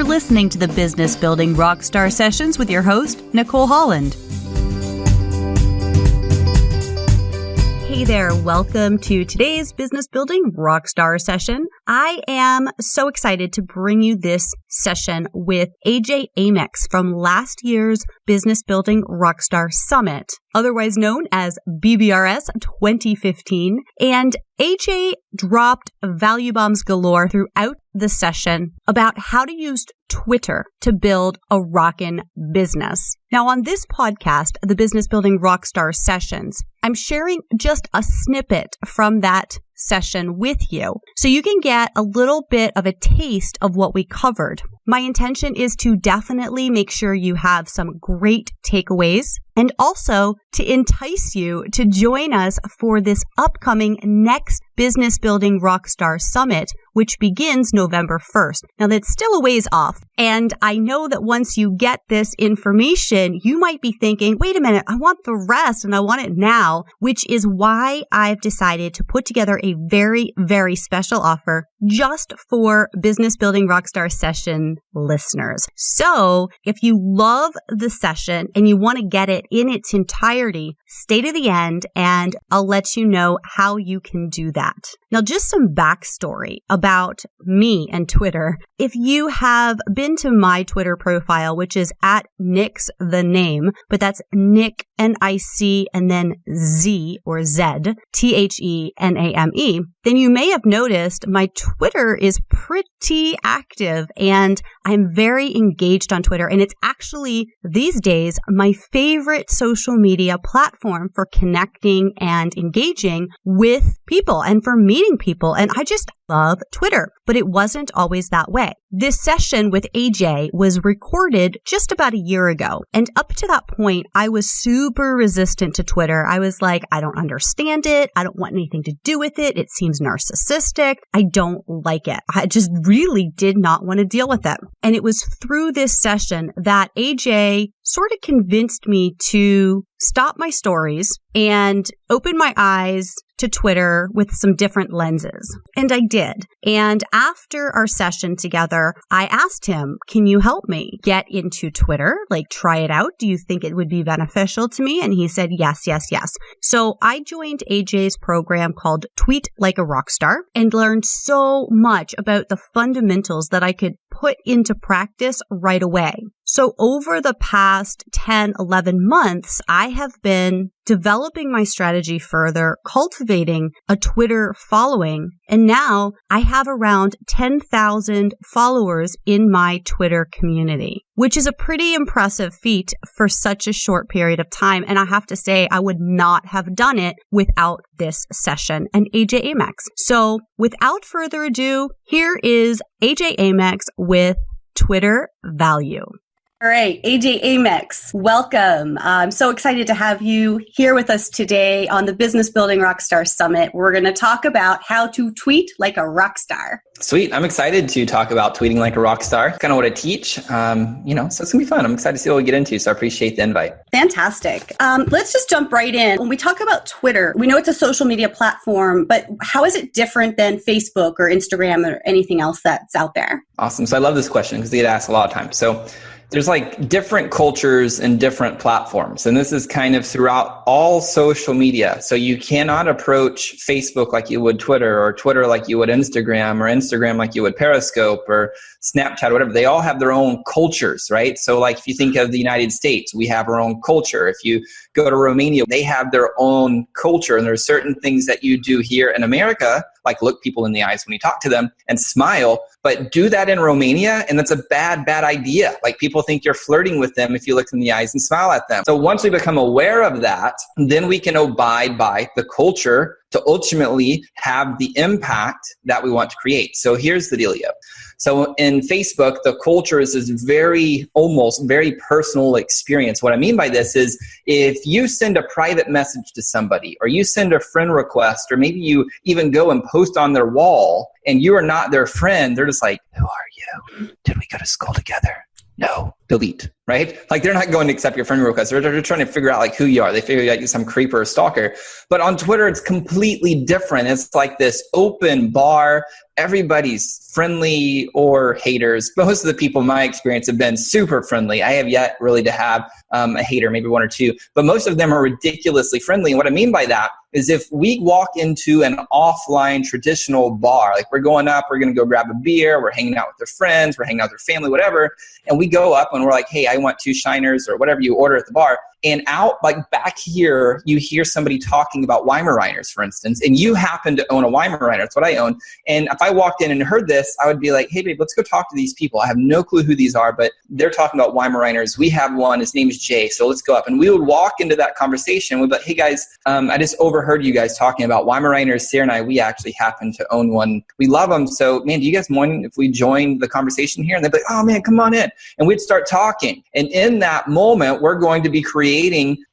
listening to the Business Building Rockstar Sessions with your host, Nicole Holland. Hey there, welcome to today's Business Building Rockstar Session. I am so excited to bring you this session with Amyx from last year's Business Building Rockstar Summit, otherwise known as BBRS 2015. And AJ dropped value bombs galore throughout the session about how to use Twitter to build a rockin' business. Now, on this podcast, the Business Building Rockstar Sessions, I'm sharing just a snippet from that session with you so you can get a little bit of a taste of what we covered. My intention is to definitely make sure you have some great takeaways and also to entice you to join us for this upcoming next Business Building Rockstar Summit, which begins November 1st. Now, that's still a ways off, and I know that once you get this information, you might be thinking, wait a minute, I want the rest and I want it now, which is why I've decided to put together a very, very special offer just for Business Building Rockstar Session listeners. So if you love the session and you want to get it in its entirety, stay to the end and I'll let you know how you can do that. Now, just some backstory about me and Twitter. If you have been to my Twitter profile, which is at Nick's the name, but that's Nick, N-I-C, and then Z or Z, T-H-E-N-A-M-E, then you may have noticed my Twitter is pretty active and I'm very engaged on Twitter. And it's actually these days my favorite social media platform for connecting and engaging with people and for meeting people. And I just love Twitter, but it wasn't always that way. This session with AJ was recorded just about a year ago. And up to that point, I was super resistant to Twitter. I was like, I don't understand it. I don't want anything to do with it. It seems narcissistic. I don't like it. I just really did not want to deal with it. And it was through this session that AJ sort of convinced me to stop my stories and open my eyes to Twitter with some different lenses. And I did. And after our session together, I asked him, can you help me get into Twitter? Like, try it out. Do you think it would be beneficial to me? And he said, yes, yes, yes. So I joined AJ's program called Tweet Like a Rockstar and learned so much about the fundamentals that I could put into practice right away. So over the past 10, 11 months, I have been developing my strategy further, cultivating a Twitter following, and now I have around 10,000 followers in my Twitter community, which is a pretty impressive feat for such a short period of time. And I have to say, I would not have done it without this session and AJ Amyx. So without further ado, here is AJ Amyx with Twitter Value. All right, AJ Amyx, welcome. I'm so excited to have you here with us today on the Business Building Rockstar Summit. We're going to talk about how to tweet like a rockstar. Sweet. I'm excited to talk about tweeting like a rock star. Kind of what I teach, so it's going to be fun. I'm excited to see what we get into, so I appreciate the invite. Fantastic. Let's just jump right in. When we talk about Twitter, we know it's a social media platform, but how is it different than Facebook or Instagram or anything else that's out there? Awesome. So I love this question because they get asked a lot of times. So there's like different cultures and different platforms. And this is kind of throughout all social media. So you cannot approach Facebook like you would Twitter, or Twitter like you would Instagram, or Instagram like you would Periscope or Snapchat, whatever. They all have their own cultures, right? So like if you think of the United States, we have our own culture. If you go to Romania, they have their own culture. And there's certain things that you do here in America, like look people in the eyes when you talk to them and smile, but do that in Romania, and that's a bad idea. Like people think you're flirting with them if you look in the eyes and smile at them. So once we become aware of that, then we can abide by the culture to ultimately have the impact that we want to create. So here's the dealio. So in Facebook, the culture is this almost very personal experience. What I mean by this is if you send a private message to somebody, or you send a friend request, or maybe you even go and post on their wall and you are not their friend, they're just like, who are you? Did we go to school together? No. delete, right? Like they're not going to accept your friend request. They're trying to figure out like who you are. They figure out you're some creeper or stalker. But on Twitter, it's completely different. It's like this open bar. Everybody's friendly or haters. Most of the people in my experience have been super friendly. I have yet really to have a hater, maybe one or two, but most of them are ridiculously friendly. And what I mean by that is if we walk into an offline traditional bar, like we're going up, we're going to go grab a beer, we're hanging out with their friends, we're hanging out with their family, whatever, and we go up and we're like, hey, I want 2 Shiners or whatever you order at the bar. And out, like back here, you hear somebody talking about Weimaraners, for instance, and you happen to own a Weimaraner. That's what I own. And if I walked in and heard this, I would be like, hey, babe, let's go talk to these people. I have no clue who these are, but they're talking about Weimaraners. We have one. His name is Jay. So let's go up. And we would walk into that conversation. We'd be like, hey, guys, I just overheard you guys talking about Weimaraners. Sarah and I, we actually happen to own one. We love them. So, man, do you guys mind if we join the conversation here? And they'd be like, oh, man, come on in. And we'd start talking. And in that moment, we're going to be creating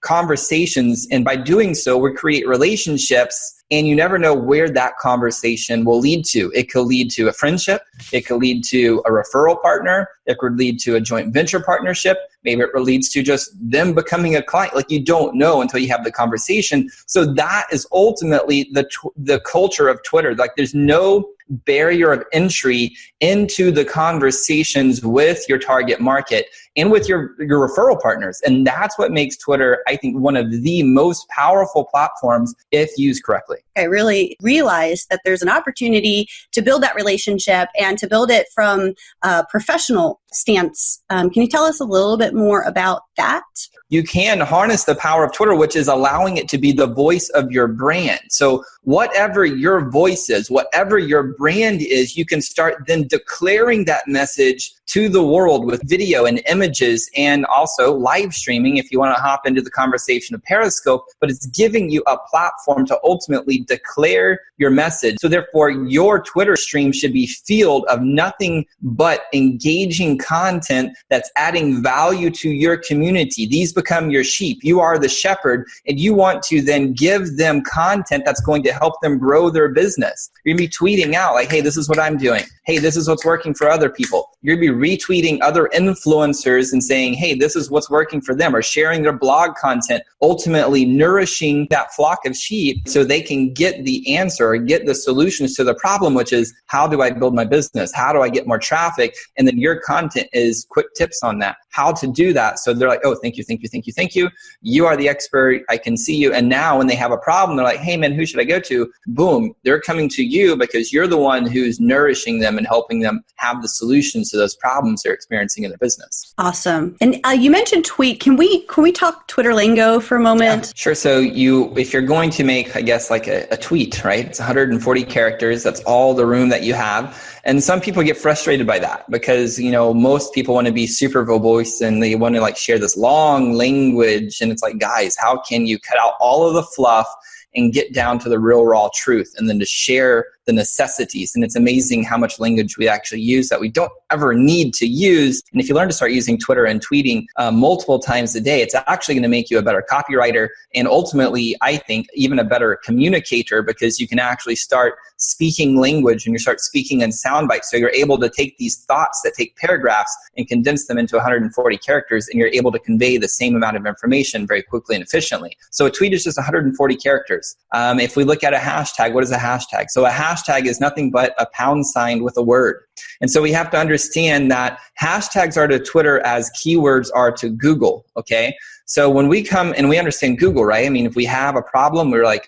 conversations. And by doing so, we create relationships. And you never know where that conversation will lead to. It could lead to a friendship. It could lead to a referral partner. It could lead to a joint venture partnership. Maybe it leads to just them becoming a client. Like you don't know until you have the conversation. So that is ultimately the culture of Twitter. Like there's no barrier of entry into the conversations with your target market and with your referral partners. And that's what makes Twitter, I think, one of the most powerful platforms if used correctly. I really realized that there's an opportunity to build that relationship and to build it from a professional stance. Can you tell us a little bit more about that? You can harness the power of Twitter, which is allowing it to be the voice of your brand. So whatever your voice is, whatever your brand is, you can start then declaring that message to the world with video and images and also live streaming if you want to hop into the conversation of Periscope, but it's giving you a platform to ultimately declare your message. So therefore, your Twitter stream should be filled of nothing but engaging content that's adding value to your community. These become your sheep. You are the shepherd, and you want to then give them content that's going to help them grow their business. You're going to be tweeting out like, hey, this is what I'm doing. Hey, this is what's working for other people. You're going to be retweeting other influencers and saying, hey, this is what's working for them, or sharing their blog content, ultimately nourishing that flock of sheep so they can get the answer or get the solutions to the problem, which is how do I build my business? How do I get more traffic? And then your content is quick tips on that, how to do that. So they're like, oh, thank you, thank you, thank you, thank you. You are the expert. I can see you. And now when they have a problem, they're like, hey, man, who should I go to? Boom. They're coming to you because you're the one who's nourishing them and helping them have the solutions to those problems they're experiencing in their business. Awesome. And you mentioned tweet. Can we talk Twitter lingo for a moment? Yeah, sure. So if you're going to make, I guess, like a tweet, right? It's 140 characters. That's all the room that you have. And some people get frustrated by that because, most people want to be super verbose and they want to like share this long language. And it's like, guys, how can you cut out all of the fluff and get down to the real raw truth and then to share the necessities? And it's amazing how much language we actually use that we don't ever need to use. And if you learn to start using Twitter and tweeting multiple times a day, it's actually going to make you a better copywriter and ultimately, I think, even a better communicator because you can actually start speaking language and you start speaking in sound bites. So you're able to take these thoughts that take paragraphs and condense them into 140 characters and you're able to convey the same amount of information very quickly and efficiently. So a tweet is just 140 characters. If we look at a hashtag, what is a hashtag? So a hashtag is nothing but a £sign with a word. And so we have to understand that hashtags are to Twitter as keywords are to Google, okay? So when we come and we understand Google, right? I mean, if we have a problem, we're like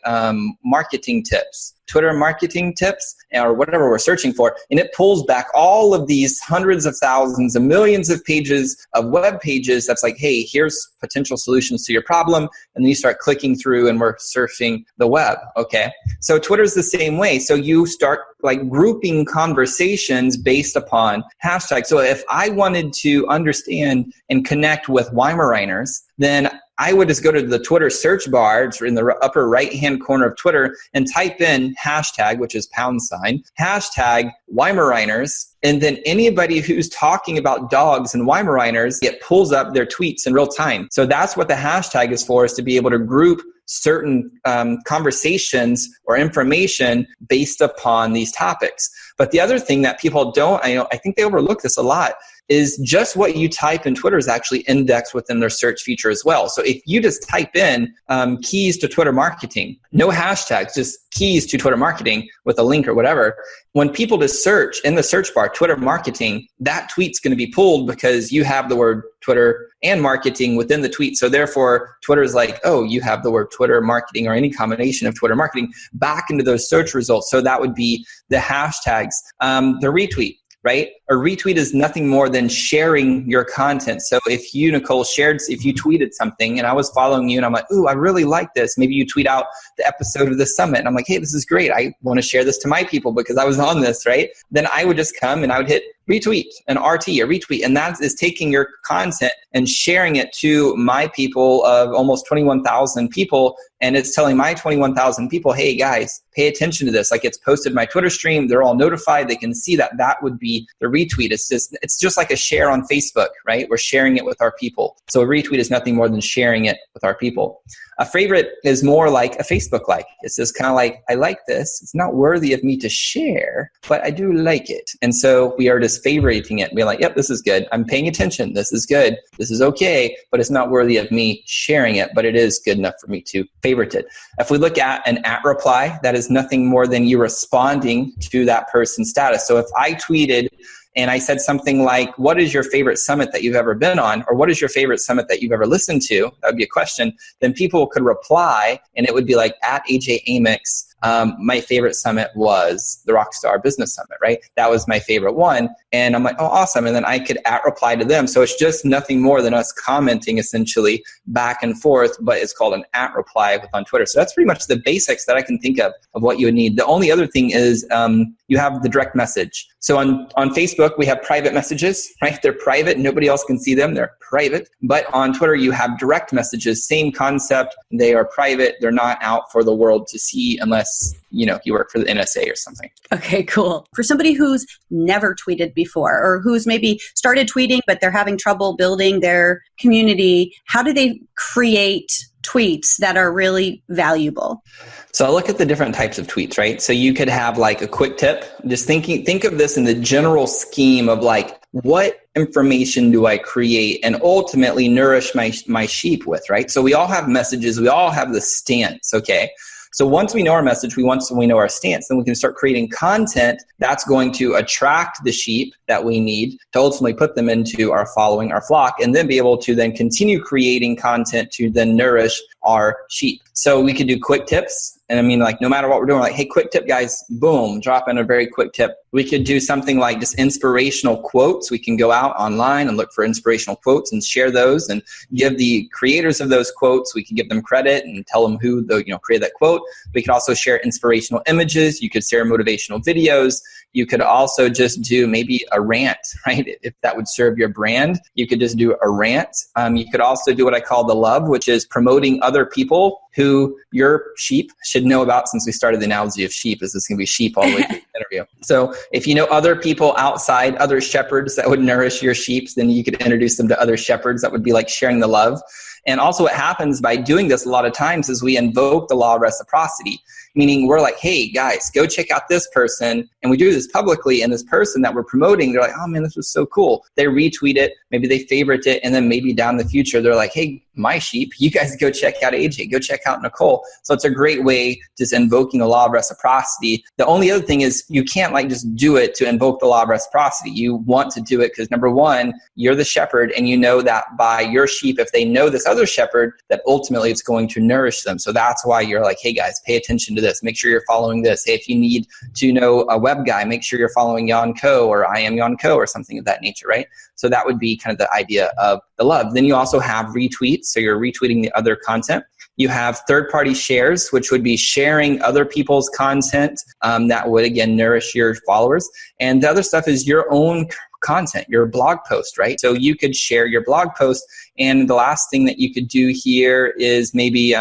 marketing tips, Twitter marketing tips, or whatever we're searching for, and it pulls back all of these hundreds of thousands and millions of pages of web pages that's like, hey, here's potential solutions to your problem, and then you start clicking through and we're surfing the web, okay? So Twitter's the same way. So you start like grouping conversations based upon hashtags. So if I wanted to understand and connect with Weimaraners, then I would just go to the Twitter search bar, it's in the upper right-hand corner of Twitter, and type in hashtag, which is £, hashtag Weimaraners, and then anybody who's talking about dogs and Weimaraners, it pulls up their tweets in real time. So that's what the hashtag is for, is to be able to group certain conversations or information based upon these topics. But the other thing that people don't, I think they overlook this a lot, is just what you type in Twitter is actually indexed within their search feature as well. So if you just type in keys to Twitter marketing, no hashtags, just keys to Twitter marketing with a link or whatever, when people just search in the search bar Twitter marketing, that tweet's going to be pulled because you have the word Twitter and marketing within the tweet. So therefore, Twitter is like, oh, you have the word Twitter marketing or any combination of Twitter marketing back into those search results. So that would be the hashtags, the retweet. Right? A retweet is nothing more than sharing your content. So if you, Nicole, if you tweeted something and I was following you and I'm like, ooh, I really like this. Maybe you tweet out the episode of the summit and I'm like, hey, this is great. I want to share this to my people because I was on this, right? Then I would just come and I would hit retweet, an RT, a retweet. And that is taking your content and sharing it to my people of almost 21,000 people. And it's telling my 21,000 people, hey guys, pay attention to this. Like it's posted my Twitter stream. They're all notified. They can see that. That would be the retweet. It's just like a share on Facebook, right? We're sharing it with our people. So a retweet is nothing more than sharing it with our people. A favorite is more like a Facebook like. It's just kind of like, I like this. It's not worthy of me to share, but I do like it. And so we are just favoriting it. We're like, yep, this is good. I'm paying attention. This is good. This is okay, but it's not worthy of me sharing it, but it is good enough for me to favorite it. If we look at an @ reply, that is nothing more than you responding to that person's status. So if I tweeted and I said something like, what is your favorite summit that you've ever been on? Or what is your favorite summit that you've ever listened to? That would be a question. Then people could reply and it would be like @AJ Amyx. My favorite summit was the Rockstar Business Summit, right? That was my favorite one. And I'm like, oh, awesome. And then I could reply to them. So it's just nothing more than us commenting essentially back and forth, but it's called an @reply on Twitter. So that's pretty much the basics that I can think of what you would need. The only other thing is you have the direct message. So on Facebook, we have private messages, right? They're private. Nobody else can see them. They're private. But on Twitter, you have direct messages. Same concept. They are private. They're not out for the world to see unless, you work for the NSA or something. Okay, cool. For somebody who's never tweeted before or who's maybe started tweeting, but they're having trouble building their community, how do they create tweets that are really valuable? So I look at the different types of tweets, right? So you could have like a quick tip. Just think of this in the general scheme of like, what information do I create and ultimately nourish my sheep with, right? So we all have messages. We all have the stance, okay? So once we know our message, once we know our stance, then we can start creating content that's going to attract the sheep that we need to ultimately put them into our following, our flock, and then be able to then continue creating content to then nourish our sheep. So we could do quick tips. And I mean, like, no matter what we're doing, like, hey, quick tip, guys, boom, drop in a very quick tip. We could do something like just inspirational quotes. We can go out online and look for inspirational quotes and share those and give the creators of those quotes, we can give them credit and tell them who created that quote. We could also share inspirational images. You could share motivational videos. You could also just do maybe a rant, right? If that would serve your brand, you could just do a rant. You could also do what I call the love, which is promoting other people who your sheep should know about, since we started the analogy of sheep. Is this going to be sheep all the way through the interview? So if you know other people outside, other shepherds that would nourish your sheep, then you could introduce them to other shepherds. That would be like sharing the love. And also what happens by doing this a lot of times is we invoke the law of reciprocity, meaning we're like, hey, guys, go check out this person. And we do this publicly, and this person that we're promoting, they're like, oh, man, this was so cool. They retweet it, maybe they favorite it, and then maybe down the future, they're like, hey, my sheep, you guys go check out AJ, go check out Nicole. So it's a great way just invoking the law of reciprocity. The only other thing is you can't like just do it to invoke the law of reciprocity. You want to do it because, number one, you're the shepherd, and you know that by your sheep, if they know this other shepherd, that ultimately it's going to nourish them. So that's why you're like, hey guys, pay attention to this. Make sure you're following this. Hey, if you need to know a web guy, make sure you're following Jan Co or I am Jan Co or something of that nature, right? So that would be kind of the idea of the love. Then you also have retweets. So you're retweeting the other content. You have third-party shares, which would be sharing other people's content that would, again, nourish your followers. And the other stuff is your own content, your blog post, right? So you could share your blog post. And the last thing that you could do here is maybe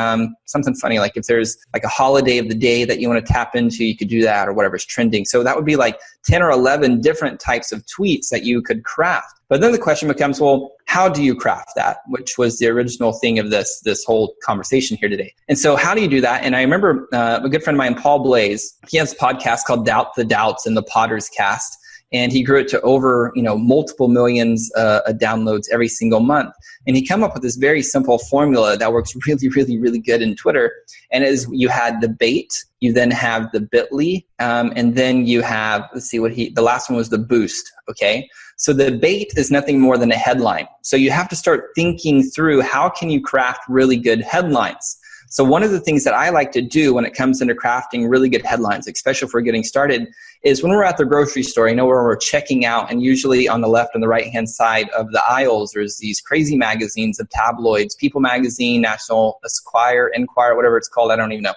something funny, like if there's like a holiday of the day that you want to tap into, you could do that, or whatever's trending. So that would be like 10 or 11 different types of tweets that you could craft. But then the question becomes, well, how do you craft that? Which was the original thing of this whole conversation here today. And so how do you do that? And I remember a good friend of mine, Paul Blaze, he has a podcast called Doubt the Doubts and the Potter's Cast. and he grew it to over, multiple millions of downloads every single month. And he came up with this very simple formula that works really, really, really good in Twitter. And as you had the bait, you then have the bit.ly, and then you have, the last one was the boost, okay? So the bait is nothing more than a headline. So you have to start thinking through how can you craft really good headlines. So one of the things that I like to do when it comes into crafting really good headlines, especially if we're getting started, is when we're at the grocery store, where we're checking out, and usually on the left and the right-hand side of the aisles, there's these crazy magazines of tabloids, People Magazine, National Enquirer, whatever it's called, I don't even know.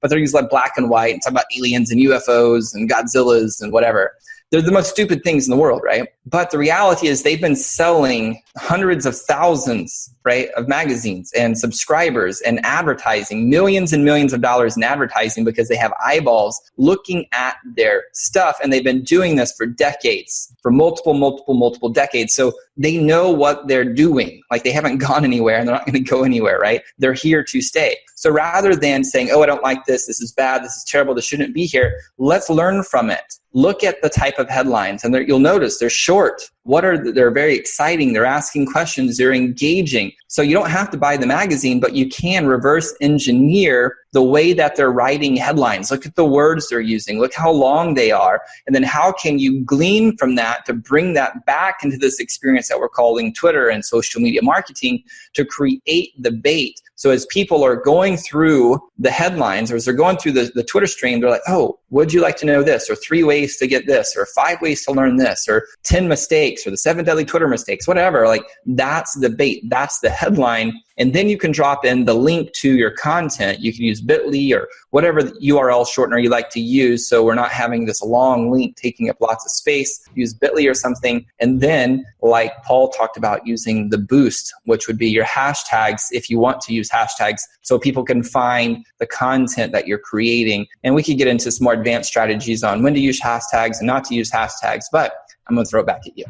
But they're usually like black and white and talk about aliens and UFOs and Godzillas and whatever. They're the most stupid things in the world, right? But the reality is they've been selling hundreds of thousands, right, of magazines and subscribers and advertising, millions and millions of dollars in advertising because they have eyeballs looking at their stuff. And they've been doing this for decades, for multiple decades. So they know what they're doing. Like they haven't gone anywhere and they're not going to go anywhere, right? They're here to stay. So rather than saying, oh, I don't like this, this is bad, this is terrible, this shouldn't be here, let's learn from it. Look at the type of headlines, and you'll notice they're short. They're very exciting. They're asking questions. They're engaging. So you don't have to buy the magazine, but you can reverse engineer the way that they're writing headlines. Look at the words they're using. Look how long they are. And then how can you glean from that to bring that back into this experience that we're calling Twitter and social media marketing to create the bait. So as people are going through the headlines, or as they're going through the Twitter stream, they're like, oh, would you like to know this? Or 3 ways to get this, or 5 ways to learn this, or 10 mistakes, or the 7 deadly Twitter mistakes, whatever. Like that's the bait. That's the headline. And then you can drop in the link to your content. You can use bit.ly or whatever URL shortener you like to use, so we're not having this long link taking up lots of space. Use bit.ly or something. And then, like Paul talked about, using the boost, which would be your hashtags if you want to use hashtags so people can find the content that you're creating. And we could get into some more advanced strategies on when to use hashtags and not to use hashtags, but I'm going to throw it back at you.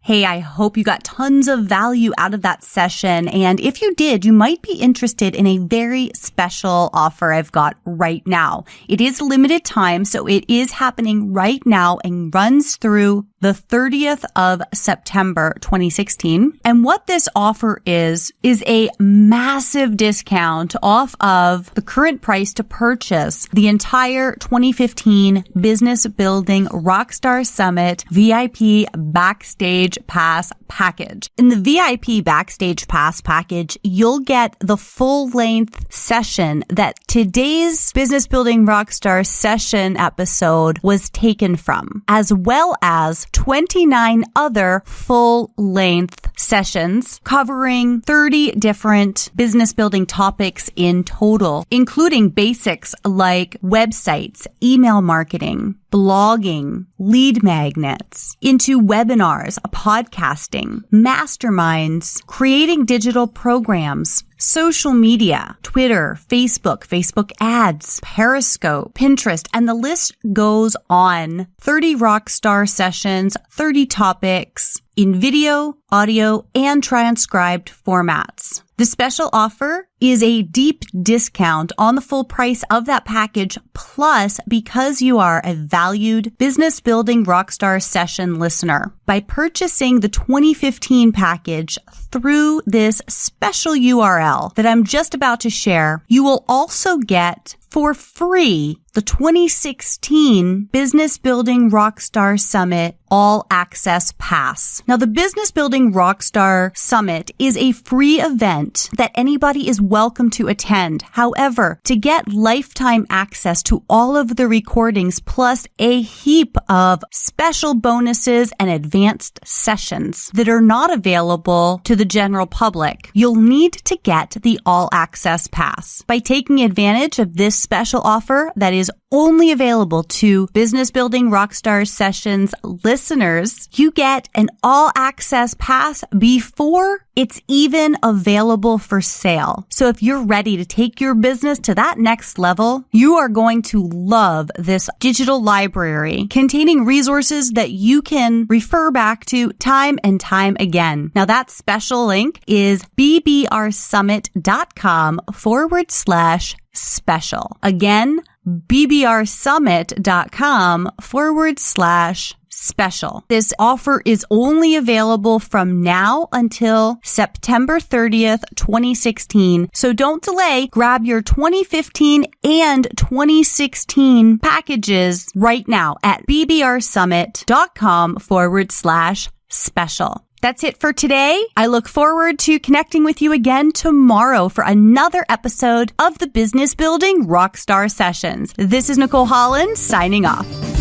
Hey, I hope you got tons of value out of that session. And if you did, you might be interested in a very special offer I've got right now. It is limited time, so it is happening right now and runs through the 30th of September, 2016. And what this offer is a massive discount off of the current price to purchase the entire 2015 Business Building Rockstar Summit VIP Backstage Pass package. In the VIP Backstage Pass package, you'll get the full-length session that today's Business Building Rockstar session episode was taken from, as well as 29 other full-length sessions covering 30 different business building topics in total, including basics like websites, email marketing, blogging, lead magnets, into webinars, podcasting, masterminds, creating digital programs, social media, Twitter, Facebook ads, Periscope, Pinterest, and the list goes on. 30 Rockstar sessions, 30 topics in video, audio, and transcribed formats. The special offer is a deep discount on the full price of that package. Plus, because you are a valued Business Building Rockstar session listener, by purchasing the 2015 package through this special URL that I'm just about to share, you will also get for free the 2016 Business Building Rockstar Summit All Access Pass. Now, the Business Building Rockstar Summit is a free event that anybody is welcome to attend. However, to get lifetime access to all of the recordings plus a heap of special bonuses and advanced sessions that are not available to the general public, you'll need to get the All Access Pass. By taking advantage of this special offer that is only available to Business Building Rockstar Sessions listeners, you get an all access pass before it's even available for sale. So if you're ready to take your business to that next level, you are going to love this digital library containing resources that you can refer back to time and time again. Now that special link is bbrsummit.com/special. Again, bbrsummit.com/special. special. This offer is only available from now until September 30th, 2016. So don't delay. Grab your 2015 and 2016 packages right now at bbrsummit.com/special. That's it for today. I look forward to connecting with you again tomorrow for another episode of the Business Building Rockstar Sessions. This is Nicole Holland signing off.